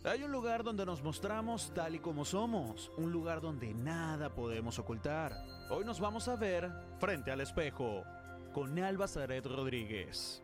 Hay un lugar donde nos mostramos tal y como somos, un lugar donde nada podemos ocultar. Hoy nos vamos a ver frente al espejo con Alba Zaret Rodríguez.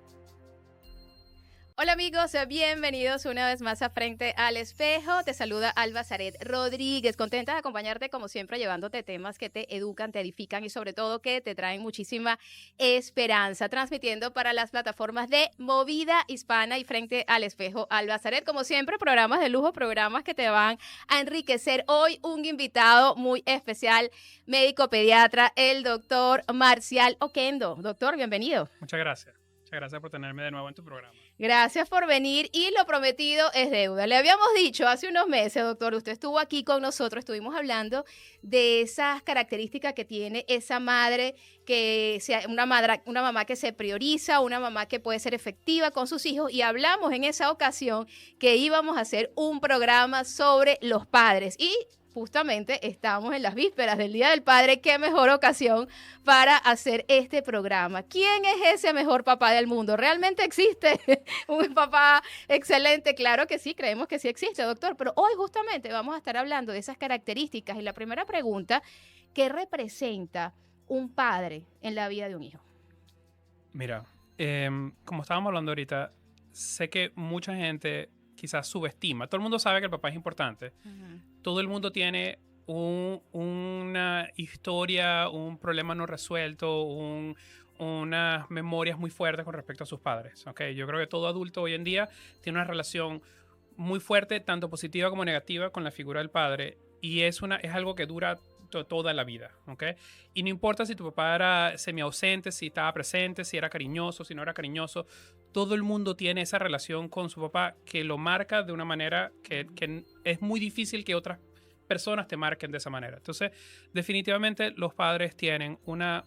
Hola amigos, bienvenidos una vez más a Frente al Espejo. Te saluda Alba Zaret Rodríguez, contenta de acompañarte como siempre, llevándote temas que te educan, te edifican y sobre todo que te traen muchísima esperanza, transmitiendo para las plataformas de Movida Hispana y Frente al Espejo. Alba Zaret, como siempre, programas de lujo, programas que te van a enriquecer. Hoy un invitado muy especial, médico pediatra, el doctor Marcial Oquendo. Doctor, bienvenido. Muchas gracias. Muchas gracias por tenerme de nuevo en tu programa. Gracias por venir y lo prometido es deuda. Le habíamos dicho hace unos meses, doctor, usted estuvo aquí con nosotros, estuvimos hablando de esas características que tiene esa madre, que sea una mamá que se prioriza, una mamá que puede ser efectiva con sus hijos y hablamos en esa ocasión que íbamos a hacer un programa sobre los padres y justamente estamos en las vísperas del Día del Padre. Qué mejor ocasión para hacer este programa. ¿Quién es ese mejor papá del mundo? ¿Realmente existe un papá excelente? Claro que sí, creemos que sí existe, doctor. Pero hoy justamente vamos a estar hablando de esas características. Y la primera pregunta, ¿qué representa un padre en la vida de un hijo? Mira, como estábamos hablando ahorita, sé que mucha gente quizás subestima. Todo el mundo sabe que el papá es importante. Todo el mundo tiene una historia, un problema no resuelto, unas memorias muy fuertes con respecto a sus padres. ¿Okay? Yo creo que todo adulto hoy en día tiene una relación muy fuerte, tanto positiva como negativa, con la figura del padre. Y es algo que dura toda la vida. ¿Okay? Y no importa si tu papá era semi-ausente, si estaba presente, si era cariñoso, si no era cariñoso. Todo el mundo tiene esa relación con su papá que lo marca de una manera que es muy difícil que otras personas te marquen de esa manera. Entonces, definitivamente los padres tienen una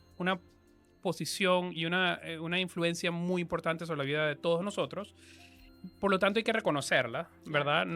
posición y una influencia muy importante sobre la vida de todos nosotros. Por lo tanto, hay que reconocerla, ¿verdad?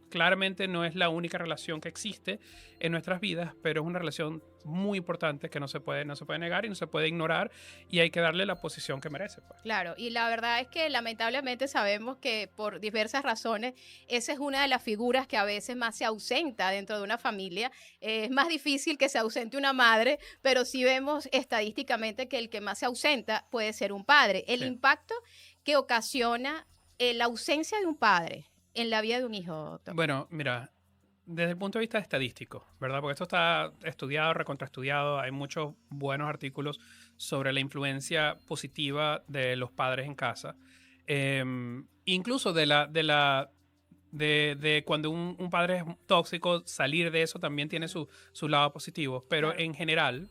Claramente no es la única relación que existe en nuestras vidas, pero es una relación muy importante que no se puede negar y no se puede ignorar y hay que darle la posición que merece. Pues. Claro, y la verdad es que lamentablemente sabemos que por diversas razones esa es una de las figuras que a veces más se ausenta dentro de una familia. Es más difícil que se ausente una madre, pero sí vemos estadísticamente que el que más se ausenta puede ser un padre. El Sí. impacto que ocasiona la ausencia de un padre en la vida de un hijo, doctor. Bueno, mira, desde el punto de vista estadístico, ¿verdad? Porque esto está estudiado, recontraestudiado, hay muchos buenos artículos sobre la influencia positiva de los padres en casa. Incluso de cuando un padre es tóxico, salir de eso también tiene su lado positivo. Pero Claro. en general,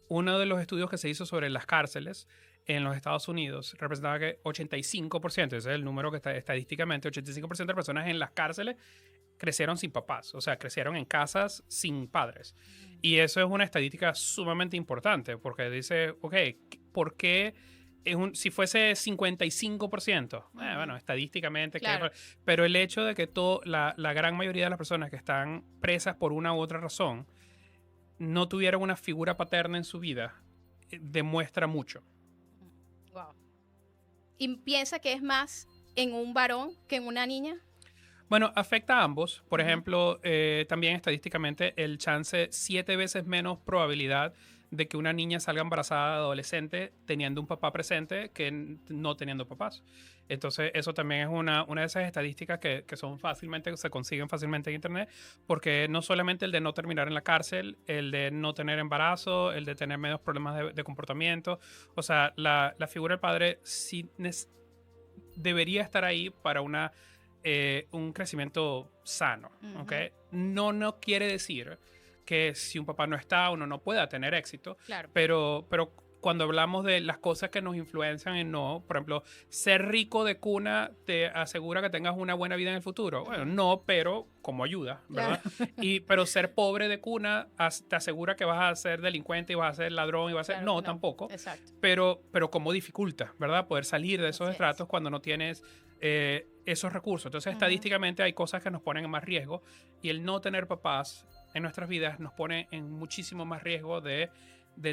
uno de los estudios que se hizo sobre las cárceles en los Estados Unidos representaba que 85%, ese es el número que está estadísticamente, 85% de personas en las cárceles crecieron sin papás, o sea, crecieron en casas sin padres. Y eso es una estadística sumamente importante, porque dice, ok, ¿por qué si fuese 55%? Bueno, estadísticamente, Claro. pero el hecho de que la gran mayoría de las personas que están presas por una u otra razón no tuvieron una figura paterna en su vida, demuestra mucho. Wow. ¿Y piensa que es más en un varón que en una niña? Bueno, afecta a ambos. Por ejemplo, también estadísticamente el chance 7 veces menos probabilidad de que una niña salga embarazada de adolescente teniendo un papá presente que no teniendo papás. Entonces, eso también es una de esas estadísticas que se consiguen fácilmente en internet, porque no solamente el de no terminar en la cárcel, el de no tener embarazo, el de tener menos problemas de comportamiento. O sea, la figura del padre sí debería estar ahí para un crecimiento sano. ¿Okay? No quiere decir que si un papá no está, uno no pueda tener éxito, Claro. pero cuando hablamos de las cosas que nos influencian en no, por ejemplo, ser rico de cuna te asegura que tengas una buena vida en el futuro. Bueno, no, pero como ayuda, ¿verdad? Claro. Pero ser pobre de cuna te asegura que vas a ser delincuente y vas a ser ladrón y vas a ser... Claro No, que no. tampoco. Exacto. Pero como dificulta, ¿verdad? Poder salir de esos Así es. estratos cuando no tienes esos recursos. Entonces, estadísticamente hay cosas que nos ponen en más riesgo y el no tener papás en nuestras vidas nos pone en muchísimo más riesgo de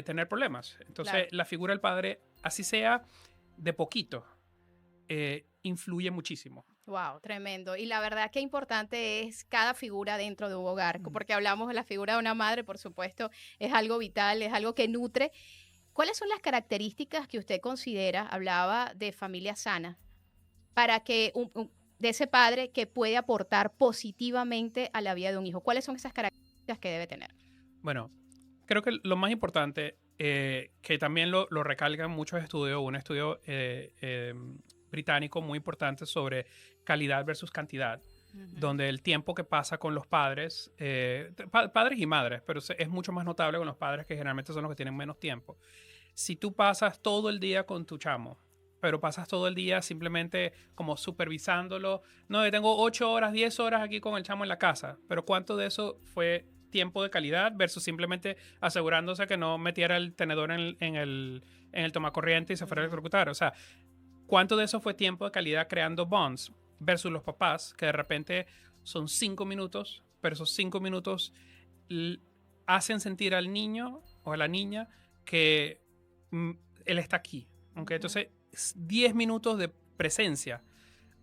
tener problemas. Entonces, Claro. la figura del padre, así sea de poquito, influye muchísimo. Wow, tremendo. Y la verdad que importante es cada figura dentro de un hogar, porque hablamos de la figura de una madre, por supuesto, es algo vital, es algo que nutre. ¿Cuáles son las características que usted considera, hablaba de familia sana, para que de ese padre que puede aportar positivamente a la vida de un hijo? ¿Cuáles son esas características que debe tener? Bueno, creo que lo más importante, que también lo recalcan muchos estudios, un estudio británico muy importante sobre calidad versus cantidad, donde el tiempo que pasa con los padres, padres y madres, pero es mucho más notable con los padres, que generalmente son los que tienen menos tiempo. Si tú pasas todo el día con tu chamo, pero pasas todo el día simplemente como supervisándolo, no, yo tengo 8 horas, 10 horas aquí con el chamo en la casa, pero ¿cuánto de eso fue tiempo de calidad versus simplemente asegurándose que no metiera el tenedor en el tomacorriente y se fuera a electrocutar? O sea, ¿cuánto de eso fue tiempo de calidad creando bonds versus los papás, que de repente son 5 minutos, pero esos 5 minutos hacen sentir al niño o a la niña que él está aquí? Okay, entonces, 10 minutos de presencia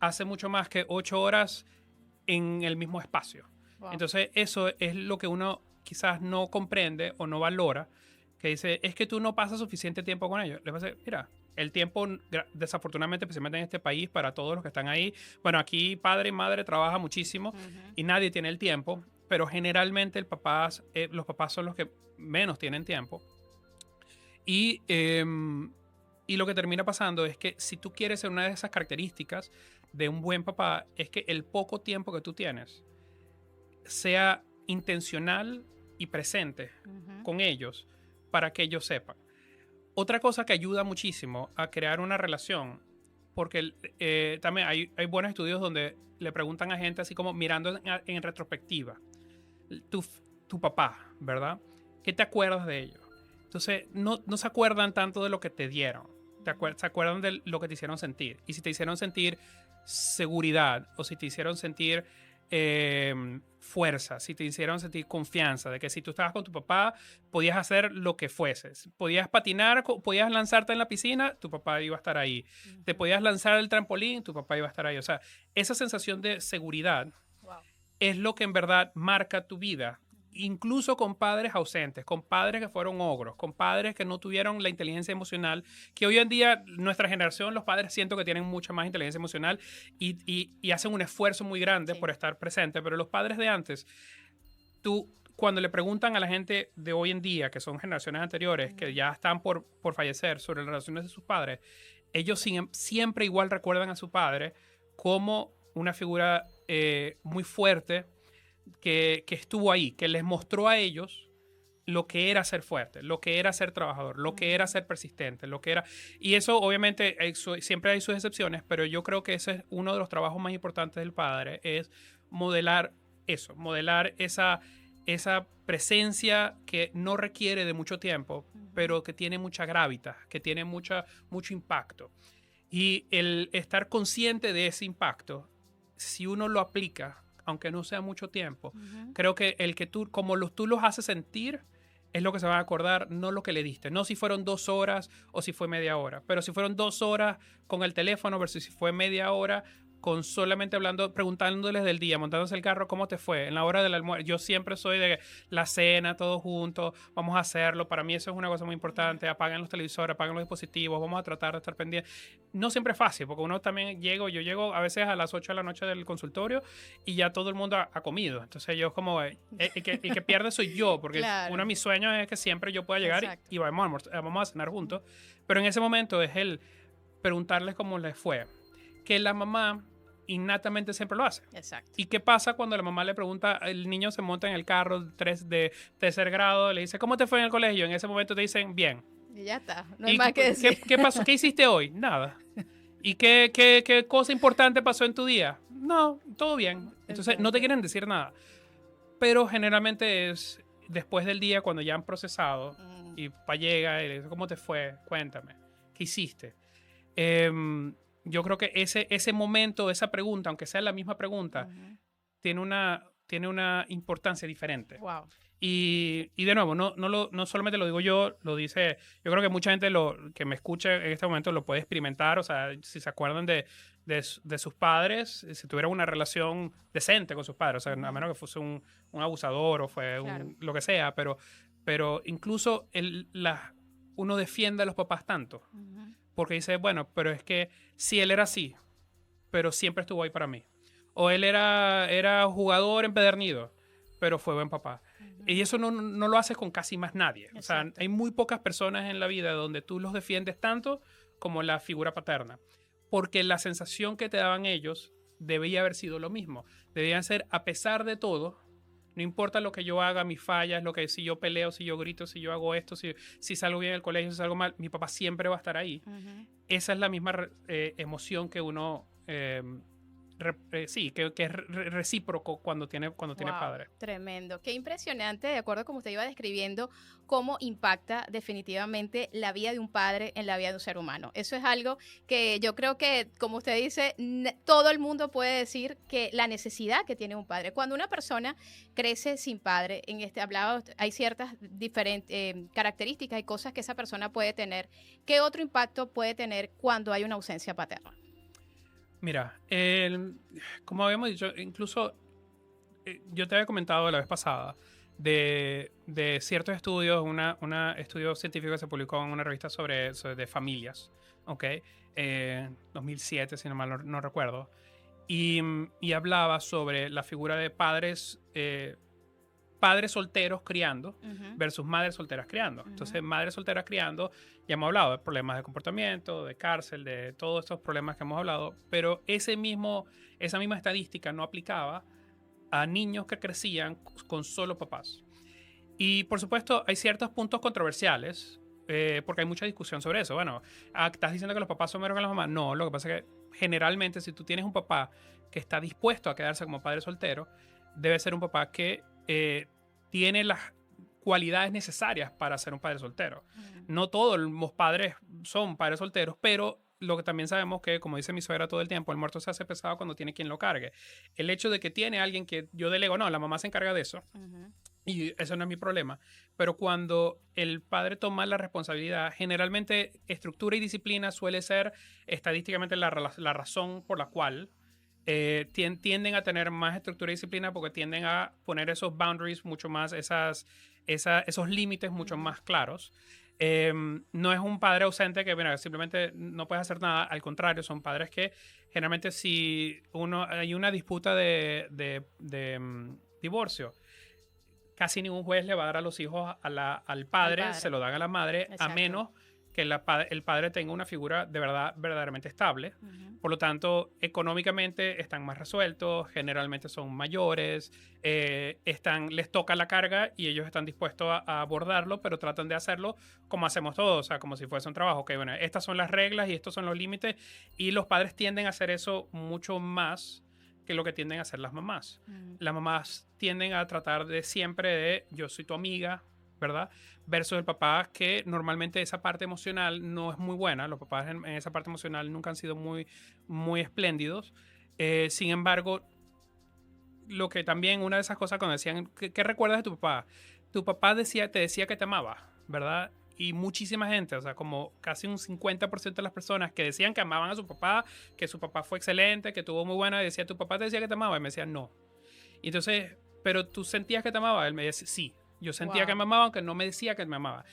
hace mucho más que 8 horas en el mismo espacio. Wow. Entonces, eso es lo que uno quizás no comprende o no valora, que dice, es que tú no pasas suficiente tiempo con ellos. Le pasa, mira, el tiempo, desafortunadamente, especialmente en este país, para todos los que están ahí, bueno, aquí padre y madre trabajan muchísimo y nadie tiene el tiempo, pero generalmente los papás son los que menos tienen tiempo. Y lo que termina pasando es que si tú quieres ser una de esas características de un buen papá, es que el poco tiempo que tú tienes sea intencional y presente con ellos, para que ellos sepan. Otra cosa que ayuda muchísimo a crear una relación, porque también hay buenos estudios donde le preguntan a gente así como mirando en retrospectiva, tu papá, ¿verdad? ¿Qué te acuerdas de ellos? Entonces, no se acuerdan tanto de lo que te dieron, se acuerdan de lo que te hicieron sentir. Y si te hicieron sentir seguridad, o si te hicieron sentir fuerza, si te hicieron sentir confianza, de que si tú estabas con tu papá, podías hacer lo que fueses. Podías patinar, podías lanzarte en la piscina, tu papá iba a estar ahí. Te podías lanzar al trampolín, tu papá iba a estar ahí. O sea, esa sensación de seguridad es lo que en verdad marca tu vida. Incluso con padres ausentes, con padres que fueron ogros, con padres que no tuvieron la inteligencia emocional, que hoy en día nuestra generación, los padres siento que tienen mucha más inteligencia emocional y hacen un esfuerzo muy grande por estar presente, pero los padres de antes, cuando le preguntan a la gente de hoy en día, que son generaciones anteriores, que ya están por fallecer, sobre las relaciones de sus padres, ellos siempre igual recuerdan a su padre como una figura muy fuerte, que estuvo ahí, que les mostró a ellos lo que era ser fuerte, lo que era ser trabajador, lo que era ser persistente, lo que era... Y eso obviamente siempre hay sus excepciones, pero yo creo que ese es uno de los trabajos más importantes del padre, es modelar eso, modelar esa presencia que no requiere de mucho tiempo, pero que tiene mucha gravitas, que tiene mucho impacto. Y el estar consciente de ese impacto, si uno lo aplica, aunque no sea mucho tiempo, creo que tú los haces sentir, es lo que se van a acordar, no lo que le diste. No si fueron 2 horas o si fue media hora, pero si fueron 2 horas con el teléfono versus si fue media hora con solamente preguntándoles del día, montándose el carro, ¿cómo te fue? En la hora del almuerzo. Yo siempre soy de la cena, todos juntos, vamos a hacerlo. Para mí eso es una cosa muy importante. Apaguen los televisores, apaguen los dispositivos, vamos a tratar de estar pendientes. No siempre es fácil, porque uno también yo llego a veces a las 8 de la noche del consultorio y ya todo el mundo ha comido. Entonces yo como, el que pierde soy yo, porque claro, uno de mis sueños es que siempre yo pueda llegar y vamos a cenar juntos. Pero en ese momento es el preguntarles cómo les fue. Que la mamá innatamente siempre lo hace. Exacto. ¿Y qué pasa cuando la mamá le pregunta, el niño se monta en el carro de tercer grado, le dice, ¿cómo te fue en el colegio? En ese momento te dicen, bien. Y ya está, no hay más que decir. ¿Qué pasó? ¿Qué hiciste hoy? Nada. ¿Y qué cosa importante pasó en tu día? No, todo bien. Entonces no te quieren decir nada. Pero generalmente es después del día, cuando ya han procesado, y papá llega y le dice, ¿cómo te fue? Cuéntame. ¿Qué hiciste? Yo creo que ese momento, esa pregunta, aunque sea la misma pregunta, tiene una importancia diferente. Wow. Y de nuevo, no solamente lo digo yo, lo dice, yo creo que mucha gente que me escucha en este momento lo puede experimentar. O sea, si se acuerdan de de sus padres, si tuvieran una relación decente con sus padres, o sea, a menos que fuese un abusador o fue Claro. lo que sea, pero incluso uno defiende a los papás tanto, Ujú. porque dice, bueno, pero es que si él era así, pero siempre estuvo ahí para mí. O él era jugador empedernido, pero fue buen papá. Y eso no lo haces con casi más nadie. O sea, Exacto. hay muy pocas personas en la vida donde tú los defiendes tanto como la figura paterna. Porque la sensación que te daban ellos debía haber sido lo mismo. Debían ser, a pesar de todo, no importa lo que yo haga, mis fallas, si yo peleo, si yo grito, si yo hago esto, si salgo bien en el colegio, si salgo mal, mi papá siempre va a estar ahí. Ujú. Esa es la misma emoción que uno, sí, que es recíproco cuando tiene Wow, padre. tremendo. Qué impresionante, de acuerdo como usted iba describiendo, cómo impacta definitivamente la vida de un padre en la vida de un ser humano. Eso es algo que yo creo que, como usted dice, todo el mundo puede decir que la necesidad que tiene un padre. Cuando una persona crece sin padre, hay ciertas diferentes características y cosas que esa persona puede tener. ¿Qué otro impacto puede tener cuando hay una ausencia paterna? Mira, como habíamos dicho, incluso yo te había comentado la vez pasada de ciertos estudios, un estudio científico que se publicó en una revista sobre de familias, ¿ok? 2007, si no mal no recuerdo. Y hablaba sobre la figura de padres solteros criando Ujú. versus madres solteras criando. Ujú. Entonces, madres solteras criando, ya hemos hablado de problemas de comportamiento, de cárcel, de todos estos problemas que hemos hablado, pero esa misma estadística no aplicaba a niños que crecían con solo papás. Y por supuesto, hay ciertos puntos controversiales, porque hay mucha discusión sobre eso. Bueno, ¿estás diciendo que los papás son mejores que las mamás? No, lo que pasa es que generalmente si tú tienes un papá que está dispuesto a quedarse como padre soltero, debe ser un papá que tiene las cualidades necesarias para ser un padre soltero. Ujú. No todos los padres son padres solteros, pero lo que también sabemos que, como dice mi suegra todo el tiempo, el muerto se hace pesado cuando tiene quien lo cargue. El hecho de que tiene alguien que yo delego, no, la mamá se encarga de eso, Ujú. y eso no es mi problema. Pero cuando el padre toma la responsabilidad, generalmente estructura y disciplina suele ser estadísticamente la razón por la cual tienden a tener más estructura y disciplina, porque tienden a poner esos boundaries mucho más, esos límites mucho más claros. No es un padre ausente que mira, simplemente no puedes hacer nada, al contrario, son padres que generalmente si hay una disputa de divorcio, casi ningún juez le va a dar a los hijos al padre, padre. se lo dan a la madre, a Exacto. menos que el padre tenga una figura de verdad verdaderamente estable. Ujú. Por lo tanto, económicamente están más resueltos, generalmente son mayores, les toca la carga y ellos están dispuestos a abordarlo, pero tratan de hacerlo como hacemos todos, o sea, como si fuese un trabajo. Que bueno, estas son las reglas y estos son los límites, y los padres tienden a hacer eso mucho más que lo que tienden a hacer las mamás. Ujú. Las mamás tienden a tratar de siempre de yo soy tu amiga, ¿verdad? Versus el papá, que normalmente esa parte emocional no es muy buena. Los papás en esa parte emocional nunca han sido muy, muy espléndidos. Sin embargo, lo que también, una de esas cosas cuando decían, ¿qué recuerdas de tu papá? Tu papá te decía que te amaba, ¿verdad? Y muchísima gente, o sea, como casi un 50% de las personas que decían que amaban a que su papá fue excelente, que tuvo muy buena, decía, ¿tu papá te decía que te amaba? Y me decía, no. Y entonces, ¿pero tú sentías que te amaba? Él me decía, sí. Yo sentía Wow. que me amaba, aunque no me decía que me amaba.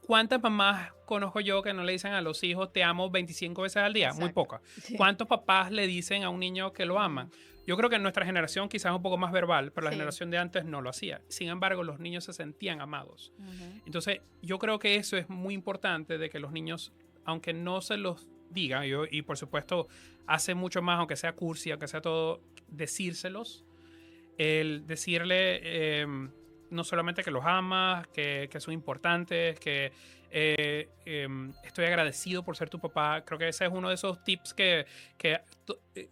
¿Cuántas mamás conozco yo que no le dicen a los hijos te amo 25 veces al día? Muy Exacto. pocas. Sí. ¿Cuántos papás le dicen a un niño que lo aman? Yo creo que en nuestra generación quizás un poco más verbal, pero la Sí. generación de antes no lo hacía. Sin embargo, los niños se sentían amados. Ujú. Entonces, yo creo que eso es muy importante, de que los niños, aunque no se los digan, y por supuesto hace mucho más, aunque sea cursi, aunque sea todo, decírselos, el decirle no solamente que los amas, que son importantes, que estoy agradecido por ser tu papá. Creo que ese es uno de esos tips que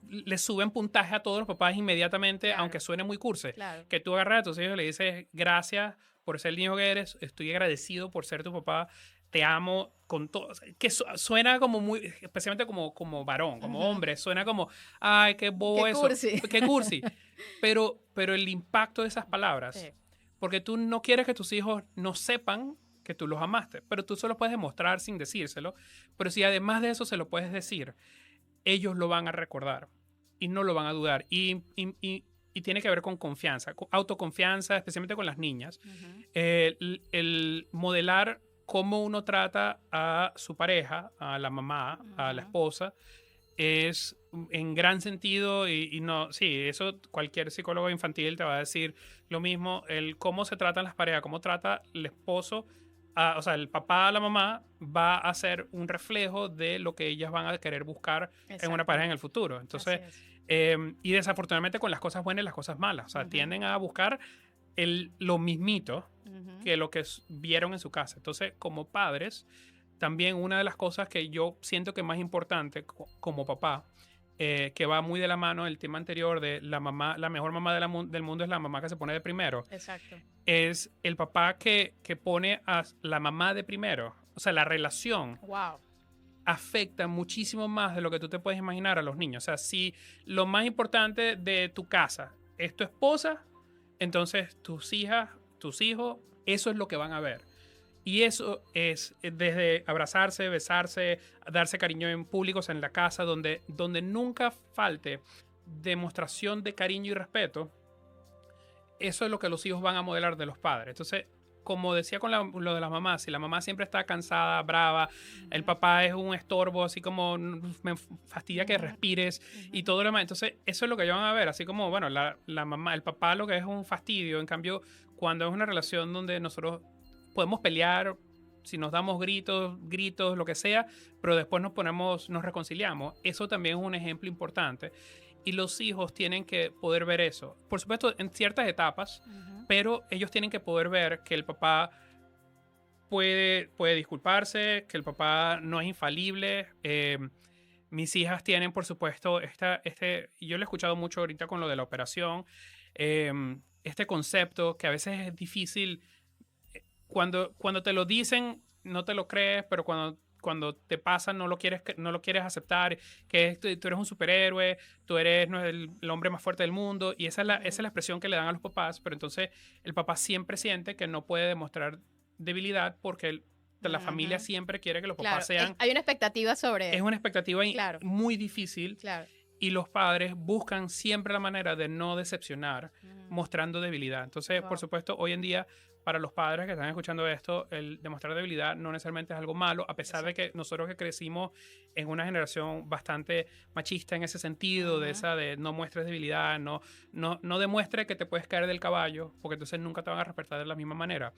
le suben puntaje a todos los papás inmediatamente, Claro. aunque suene muy cursi. Claro. Que tú agarras a tus hijos y le dices, gracias por ser el niño que eres, estoy agradecido por ser tu papá, te amo con todo. Que suena como muy, especialmente como varón, como Ujú. hombre, suena como, ay, qué bobo Qué eso. cursi. Qué cursi. Pero el impacto de esas palabras, Sí. porque tú no quieres que tus hijos no sepan que tú los amaste, pero tú solo puedes demostrar sin decírselo. Pero si además de eso se lo puedes decir, ellos lo van a recordar y no lo van a dudar. Y tiene que ver con confianza, con autoconfianza, especialmente con las niñas. El modelar cómo uno trata a su pareja, a la mamá, a la esposa, es en gran sentido y no, sí, eso cualquier psicólogo infantil te va a decir lo mismo, el cómo se tratan las parejas, cómo trata el esposo, o sea, el papá a la mamá va a ser un reflejo de lo que ellas van a querer buscar en una pareja en el futuro. Entonces, y desafortunadamente con las cosas buenas y las cosas malas, o sea, tienden a buscar lo mismito que lo que vieron en su casa. Entonces, como padres, también una de las cosas que yo siento que es más importante como papá, que va muy de la mano del tema anterior de la mamá, la mejor mamá del mundo es la mamá que se pone de primero. Exacto. Es el papá que pone a la mamá de primero. O sea, la relación afecta muchísimo más de lo que tú te puedes imaginar a los niños. O sea, si lo más importante de tu casa es tu esposa, entonces tus hijas, tus hijos, eso es lo que van a ver. Y eso es desde abrazarse, besarse, darse cariño en públicos, en la casa, donde nunca falte demostración de cariño y respeto. Eso es lo que los hijos van a modelar de los padres. Entonces, como decía con lo de las mamás, si la mamá siempre está cansada, brava, el papá es un estorbo, así como me fastidia que respires y todo lo demás. Entonces, eso es lo que ellos van a ver. Así como, bueno, la mamá, el papá lo que es un fastidio. En cambio, cuando es una relación donde nosotros podemos pelear, si nos damos gritos, lo que sea, pero después nos reconciliamos. Eso también es un ejemplo importante. Y los hijos tienen que poder ver eso. Por supuesto, en ciertas etapas, pero ellos tienen que poder ver que el papá puede disculparse, que el papá no es infalible. Mis hijas tienen, por supuesto, yo lo he escuchado mucho ahorita con lo de la operación, este concepto que a veces es difícil. Cuando te lo dicen, no te lo crees, pero cuando te pasa, no lo quieres aceptar, que tú eres un superhéroe, tú eres el hombre más fuerte del mundo, y esa es la expresión que le dan a los papás, pero entonces el papá siempre siente que no puede demostrar debilidad porque la familia siempre quiere que los papás sean... Hay una expectativa sobre eso. Es una expectativa muy difícil. Claro. Y los padres buscan siempre la manera de no decepcionar, mostrando debilidad. Entonces, por supuesto, hoy en día, para los padres que están escuchando esto, el demostrar debilidad no necesariamente es algo malo, a pesar de que nosotros que crecimos en una generación bastante machista en ese sentido, de no muestres debilidad, no demuestres que te puedes caer del caballo, porque entonces nunca te van a respetar de la misma manera.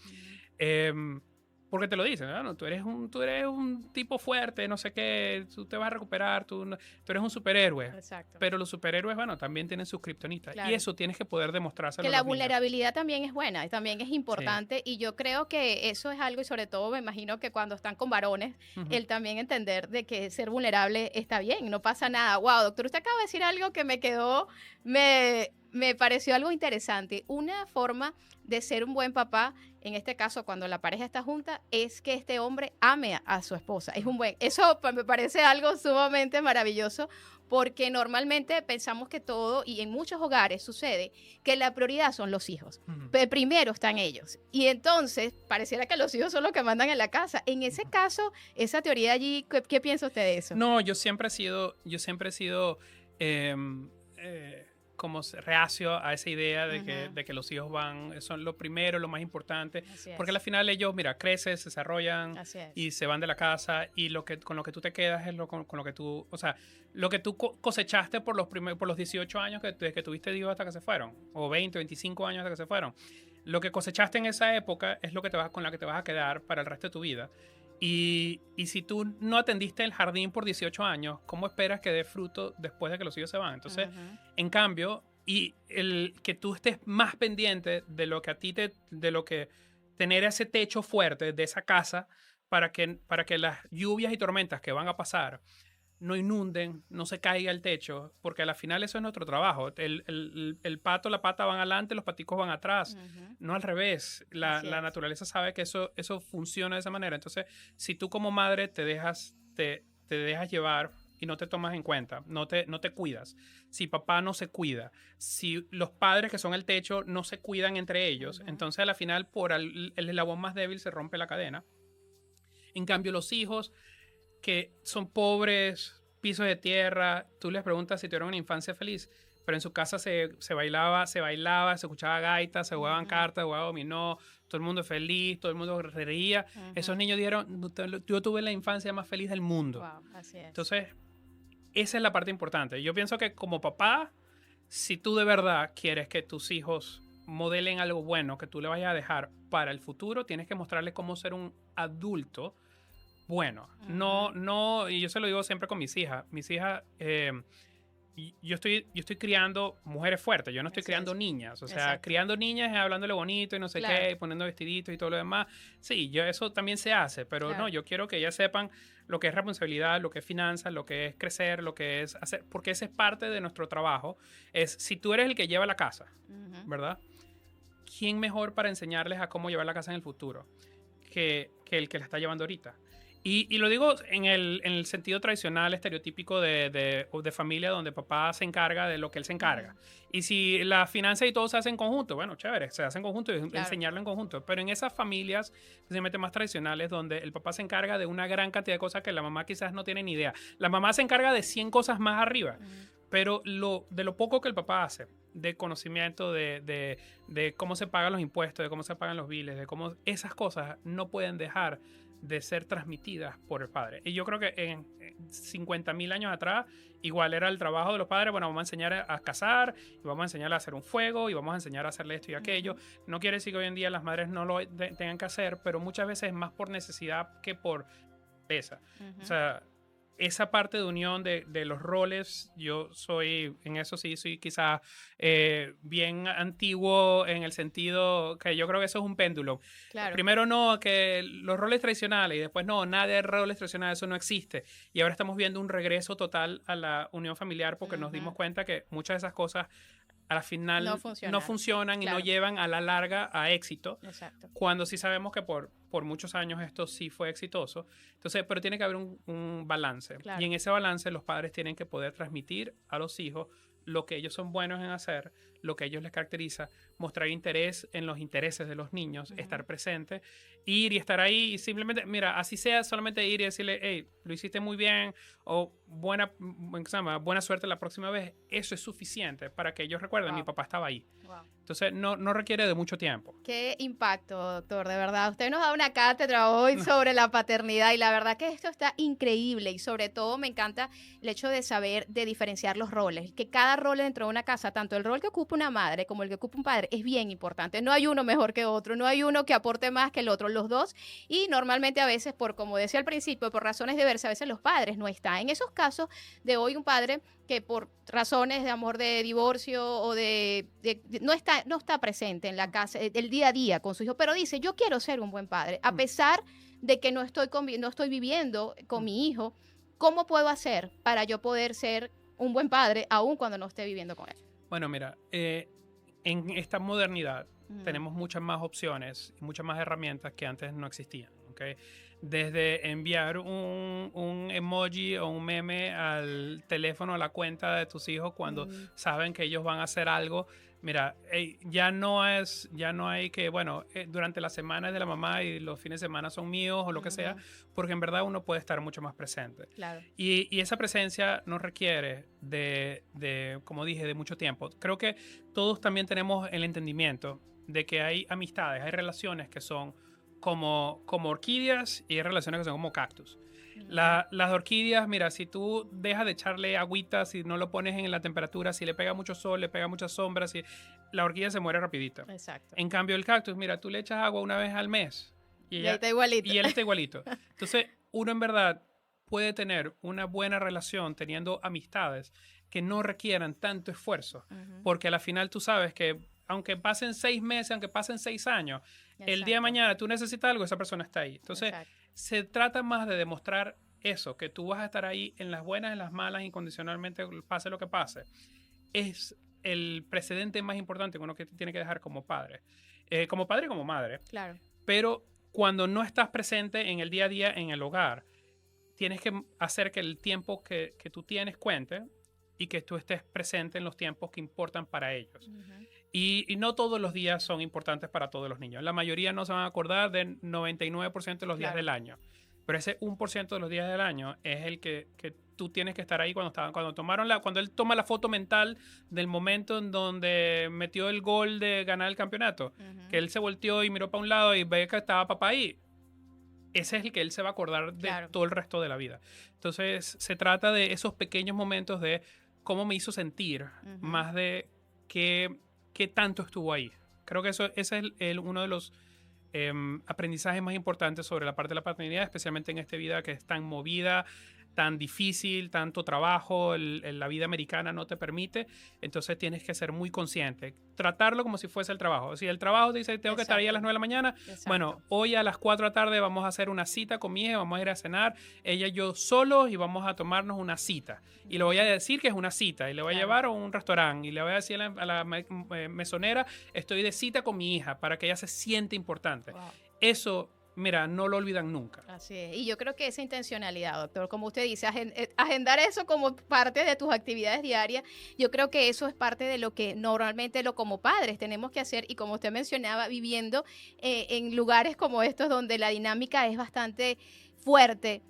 Porque te lo dicen, ¿no? Tú eres un tipo fuerte, no sé qué, tú te vas a recuperar, tú eres un superhéroe. Exacto. Pero los superhéroes, bueno, también tienen sus kriptonitas. Claro. Y eso tienes que poder demostrárselo que a la los vulnerabilidad también es buena, y también es importante, y yo creo que eso es algo, y sobre todo me imagino que cuando están con varones, el también entender de que ser vulnerable está bien, no pasa nada. Wow, doctor, usted acaba de decir algo que me pareció algo interesante. Una forma de ser un buen papá, en este caso cuando la pareja está junta, es que este hombre ame a su esposa. Eso me parece algo sumamente maravilloso, porque normalmente pensamos que todo, y en muchos hogares sucede, que la prioridad son los hijos. Primero están ellos. Y entonces pareciera que los hijos son los que mandan en la casa. En ese caso, esa teoría allí, ¿qué piensa usted de eso? No, yo siempre he sido como reacio a esa idea de que los hijos son lo primero, lo más importante, porque al final ellos, mira, crecen, se desarrollan y se van de la casa, y con lo que tú te quedas es con lo que tú, o sea, lo que tú cosechaste por los 18 años que tuviste hijos hasta que se fueron, o 20, 25 años hasta que se fueron. Lo que cosechaste en esa época es con la que te vas a quedar para el resto de tu vida. Y si tú no atendiste el jardín por 18 años, ¿cómo esperas que dé fruto después de que los hijos se van? Entonces, en cambio, y el que tú estés más pendiente de lo que tener ese techo fuerte de esa casa para que las lluvias y tormentas que van a pasar no inunden, no se caiga el techo, porque al final eso es nuestro trabajo. El pato, la pata van adelante, los paticos van atrás, no al revés. La naturaleza sabe que eso funciona de esa manera. Entonces, si tú como madre te dejas llevar y no te tomas en cuenta, no te cuidas, si papá no se cuida, si los padres que son el techo no se cuidan entre ellos, entonces al final por el eslabón más débil se rompe la cadena. En cambio, los hijos que son pobres, pisos de tierra. Tú les preguntas si tuvieron una infancia feliz, pero en su casa se bailaba, se escuchaba gaitas, se jugaban cartas, se jugaba dominó, todo el mundo feliz, todo el mundo reía. Esos niños dijeron, yo tuve la infancia más feliz del mundo. Wow, así es. Entonces, esa es la parte importante. Yo pienso que como papá, si tú de verdad quieres que tus hijos modelen algo bueno que tú le vayas a dejar para el futuro, tienes que mostrarles cómo ser un adulto bueno. No, y yo se lo digo siempre con mis hijas. Mis hijas, yo estoy criando mujeres fuertes, yo no estoy criando niñas. O sea, criando niñas es hablándole bonito y no sé qué, y poniendo vestiditos y todo lo demás. Sí, eso también se hace, pero no, yo quiero que ellas sepan lo que es responsabilidad, lo que es finanzas, lo que es crecer, lo que es hacer, porque ese es parte de nuestro trabajo. Es si tú eres el que lleva la casa, ¿verdad? ¿Quién mejor para enseñarles a cómo llevar la casa en el futuro que el que la está llevando ahorita? Y lo digo en el sentido tradicional, estereotípico de familia, donde papá se encarga de lo que él se encarga. Y si la finanza y todo se hace en conjunto, bueno, chévere, se hace en conjunto y enseñarlo en conjunto. Pero en esas familias, especialmente más tradicionales, donde el papá se encarga de una gran cantidad de cosas que la mamá quizás no tiene ni idea. La mamá se encarga de 100 cosas más arriba. Pero de lo poco que el papá hace, de conocimiento, de cómo se pagan los impuestos, de cómo se pagan los biles, de cómo esas cosas no pueden dejar de ser transmitidas por el padre. Y yo creo que en 50.000 años atrás, igual era el trabajo de los padres, bueno, vamos a enseñar a cazar, y vamos a enseñar a hacer un fuego, y vamos a enseñar a hacerle esto y aquello. No quiere decir que hoy en día las madres no lo tengan que hacer, pero muchas veces es más por necesidad que por pesa. O sea, esa parte de unión de los roles, yo soy, en eso sí, soy quizás bien antiguo en el sentido que yo creo que eso es un péndulo. Claro. Primero no, que los roles tradicionales y después no, nada de roles tradicionales, eso no existe. Y ahora estamos viendo un regreso total a la unión familiar porque nos dimos cuenta que muchas de esas cosas a la final no funcionan y no llevan a la larga a éxito. Exacto. Cuando sí sabemos que por muchos años esto sí fue exitoso. Entonces, pero tiene que haber un balance. Claro. Y en ese balance los padres tienen que poder transmitir a los hijos lo que ellos son buenos en hacer, lo que a ellos les caracteriza, mostrar interés en los intereses de los niños, estar presente, ir y estar ahí y simplemente, mira, así sea, solamente ir y decirle, hey, lo hiciste muy bien o buena suerte la próxima vez. Eso es suficiente para que ellos recuerden, mi papá estaba ahí. Entonces, no requiere de mucho tiempo. Qué impacto, doctor, de verdad. Usted nos da una cátedra hoy sobre la paternidad y la verdad que esto está increíble y sobre todo me encanta el hecho de saber, de diferenciar los roles, que cada rol dentro de una casa, tanto el rol que ocupa una madre como el que ocupa un padre, es bien importante. No hay uno mejor que otro, no hay uno que aporte más que el otro, los dos. Y normalmente a veces, como decía al principio, por razones diversas, a veces los padres no están. En esos casos de hoy un padre que por razones de amor, de divorcio o no está presente en la casa, el día a día con su hijo, pero dice, yo quiero ser un buen padre, a pesar de que no estoy viviendo con mi hijo, ¿cómo puedo hacer para yo poder ser un buen padre aún cuando no esté viviendo con él? Bueno, mira, en esta modernidad tenemos muchas más opciones y muchas más herramientas que antes no existían, ¿okay? Desde enviar un emoji o un meme al teléfono, a la cuenta de tus hijos cuando saben que ellos van a hacer algo. Mira, ya no hay que, bueno, durante las semanas de la mamá y los fines de semana son míos o lo que sea, porque en verdad uno puede estar mucho más presente. Claro. Y esa presencia no requiere como dije, de mucho tiempo. Creo que todos también tenemos el entendimiento de que hay amistades, hay relaciones que son como orquídeas y hay relaciones que son como cactus. Las orquídeas, mira, si tú dejas de echarle agüita, si no lo pones en la temperatura, si le pega mucho sol, le pega muchas sombras, la orquídea se muere rapidito. Exacto. En cambio, el cactus, mira, tú le echas agua una vez al mes y él está igualito. Y él está igualito. Entonces, uno en verdad puede tener una buena relación teniendo amistades que no requieran tanto esfuerzo, porque a la final tú sabes que aunque pasen 6 meses, aunque pasen 6 años, el día de mañana tú necesitas algo, esa persona está ahí. Entonces, se trata más de demostrar eso, que tú vas a estar ahí en las buenas, en las malas, incondicionalmente, pase lo que pase. Es el precedente más importante que uno tiene que dejar como padre y como madre. Claro. Pero cuando no estás presente en el día a día en el hogar, tienes que hacer que el tiempo que tú tienes cuente y que tú estés presente en los tiempos que importan para ellos. Y no todos los días son importantes para todos los niños. La mayoría no se van a acordar del 99% de los días del año. Pero ese 1% de los días del año es el que tú tienes que estar ahí cuando él toma la foto mental del momento en donde metió el gol de ganar el campeonato, que él se volteó y miró para un lado y ve que estaba papá ahí. Ese es el que él se va a acordar de todo el resto de la vida. Entonces, se trata de esos pequeños momentos de cómo me hizo sentir, más de qué tanto estuvo ahí. Creo que ese es uno de los aprendizajes más importantes sobre la parte de la paternidad, especialmente en esta vida que es tan movida, tan difícil, tanto trabajo, la vida americana no te permite, entonces tienes que ser muy consciente, tratarlo como si fuese el trabajo. Si el trabajo te dice tengo que estar ahí a las 9 de la mañana, bueno, hoy a las 4 de la tarde vamos a hacer una cita con mi hija, vamos a ir a cenar, ella y yo solos, y vamos a tomarnos una cita. Y le voy a decir que es una cita, y le voy a llevar a un restaurante, y le voy a decir a la mesonera, estoy de cita con mi hija, para que ella se sienta importante. Eso, mira, no lo olvidan nunca. Así es. Y yo creo que esa intencionalidad, doctor, como usted dice, agendar eso como parte de tus actividades diarias, yo creo que eso es parte de lo que normalmente como padres tenemos que hacer, y como usted mencionaba, viviendo en lugares como estos donde la dinámica es bastante fuerte.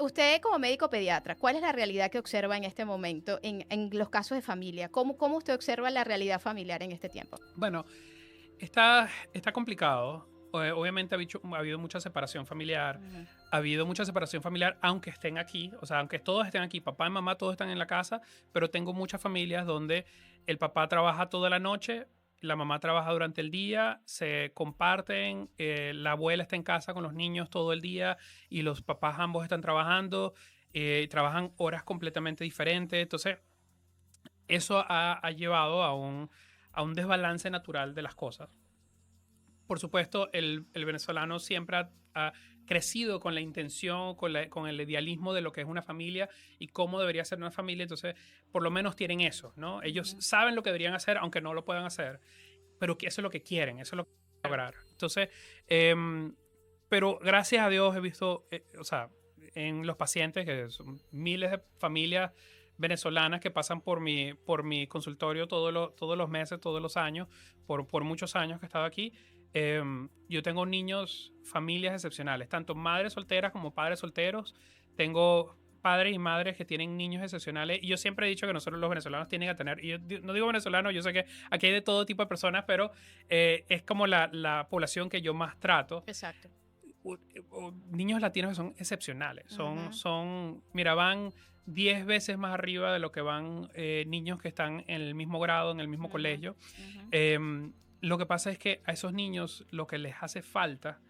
Usted como médico pediatra, ¿cuál es la realidad que observa en este momento en los casos de familia? ¿Cómo usted observa la realidad familiar en este tiempo? Bueno, está complicado. Obviamente ha habido mucha separación familiar. Ha habido mucha separación familiar, aunque estén aquí. O sea, aunque todos estén aquí, papá y mamá todos están en la casa, pero tengo muchas familias donde el papá trabaja toda la noche, la mamá trabaja durante el día, se comparten, la abuela está en casa con los niños todo el día y los papás ambos están trabajando, trabajan horas completamente diferentes. Entonces, eso ha llevado a un desbalance natural de las cosas. Por supuesto, el venezolano siempre ha crecido con la intención, con el idealismo de lo que es una familia y cómo debería ser una familia. Entonces, por lo menos tienen eso, ¿no? Ellos saben lo que deberían hacer, aunque no lo puedan hacer, pero que eso es lo que quieren, eso es lo que quieren lograr. Entonces, pero gracias a Dios he visto, o sea, en los pacientes, que son miles de familias venezolanas que pasan por mi consultorio todos los meses, todos los años, por muchos años que he estado aquí. Yo tengo niños, familias excepcionales, tanto madres solteras como padres solteros. Tengo padres y madres que tienen niños excepcionales. Y yo siempre he dicho que nosotros los venezolanos tienen que tener, y yo no digo venezolanos, yo sé que aquí hay de todo tipo de personas, pero es como la población que yo más trato. Exacto. Niños latinos que son excepcionales. Mira, van 10 veces más arriba de lo que van niños que están en el mismo grado, en el mismo colegio. Lo que pasa es que a esos niños lo que les hace falta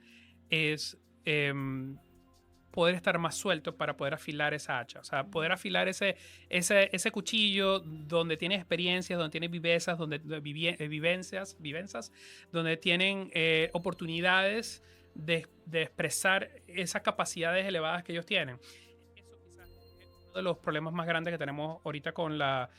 es poder estar más sueltos para poder afilar esa hacha. O sea, poder afilar ese cuchillo donde tienen experiencias, donde tienen vivencias, donde tienen oportunidades de expresar esas capacidades elevadas que ellos tienen. Eso quizás es uno de los problemas más grandes que tenemos ahorita con la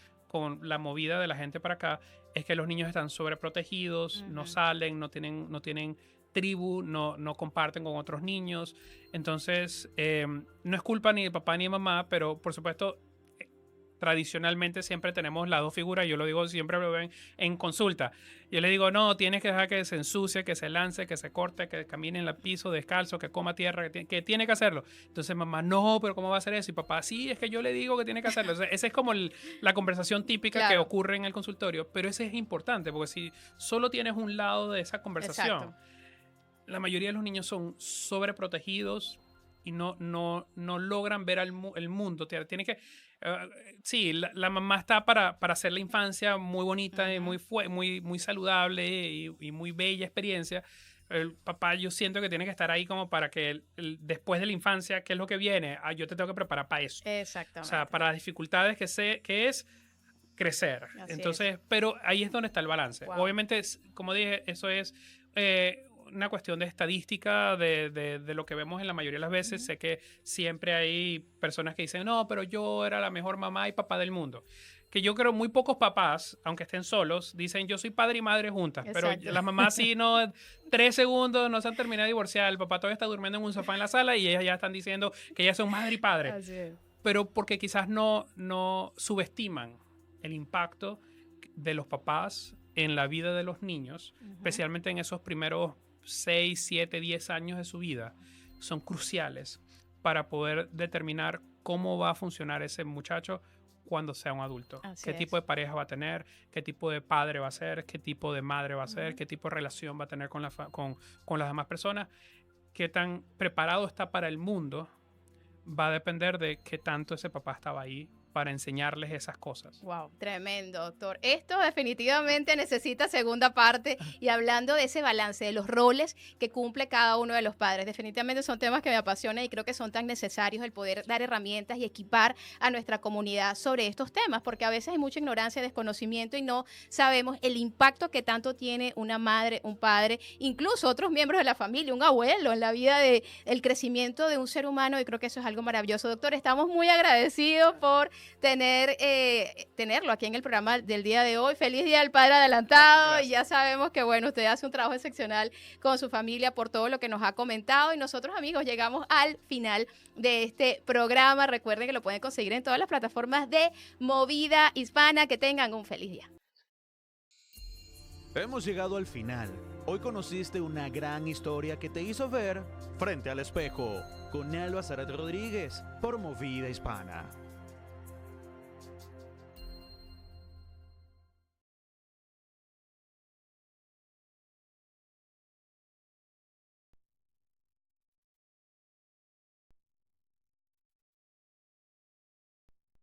movida de la gente para acá, es que los niños están sobreprotegidos, no salen, no tienen tribu, no comparten con otros niños. Entonces, no es culpa ni de papá ni de mamá, pero por supuesto, tradicionalmente siempre tenemos las dos figuras. Yo lo digo, siempre lo ven en consulta. Yo le digo, no, tienes que dejar que se ensucie, que se lance, que se corte, que camine en el piso descalzo, que coma tierra, que tiene que hacerlo. Entonces mamá, no, pero ¿cómo va a hacer eso? Y papá, sí, es que yo le digo que tiene que hacerlo. O sea, esa es como la conversación típica que ocurre en el consultorio, pero ese es importante, porque si solo tienes un lado de esa conversación, la mayoría de los niños son sobreprotegidos y no logran ver el mundo. Tiene que... sí, la mamá está para hacer la infancia muy bonita y muy saludable y muy bella experiencia. El papá, yo siento que tiene que estar ahí como para que después de la infancia, ¿qué es lo que viene? Yo te tengo que preparar para eso. Exactamente. O sea, para las dificultades que es crecer. Entonces, pero ahí es donde está el balance. Obviamente, como dije, eso es una cuestión de estadística de lo que vemos en la mayoría de las veces. Sé que siempre hay personas que dicen, no, pero yo era la mejor mamá y papá del mundo. Que yo creo muy pocos papás, aunque estén solos, dicen yo soy padre y madre juntas. Exacto. Pero las mamás sí, 3 segundos, no se han terminado de divorciar, el papá todavía está durmiendo en un sofá en la sala y ellas ya están diciendo que ellas son madre y padre. Así es. Pero porque quizás no subestiman el impacto de los papás en la vida de los niños, especialmente en esos primeros 6, 7, 10 años de su vida. Son cruciales. para poder determinar cómo va a funcionar ese muchacho cuando sea un adulto. Así Qué es. tipo de pareja va a tener, qué tipo de padre va a ser, qué tipo de madre va a ser, qué tipo de relación va a tener con las demás personas, qué tan preparado está para el mundo, va a depender de qué tanto ese papá estaba ahí para enseñarles esas cosas. Wow, tremendo, doctor. Esto definitivamente necesita segunda parte y hablando de ese balance, de los roles que cumple cada uno de los padres. Definitivamente son temas que me apasionan y creo que son tan necesarios el poder dar herramientas y equipar a nuestra comunidad sobre estos temas, porque a veces hay mucha ignorancia, desconocimiento y no sabemos el impacto que tanto tiene una madre, un padre, incluso otros miembros de la familia, un abuelo en la vida de el crecimiento de un ser humano y creo que eso es algo maravilloso. Doctor, estamos muy agradecidos por tenerlo aquí en el programa del día de hoy. Feliz Día del Padre adelantado. Gracias. Y ya sabemos que, bueno, usted hace un trabajo excepcional con su familia por todo lo que nos ha comentado. Y nosotros, amigos, llegamos al final de este programa. Recuerden que lo pueden conseguir en todas las plataformas de Movida Hispana. Que tengan un feliz día. Hemos llegado al final. Hoy conociste una gran historia que te hizo ver Frente al Espejo con Alba Zaret Rodríguez por Movida Hispana.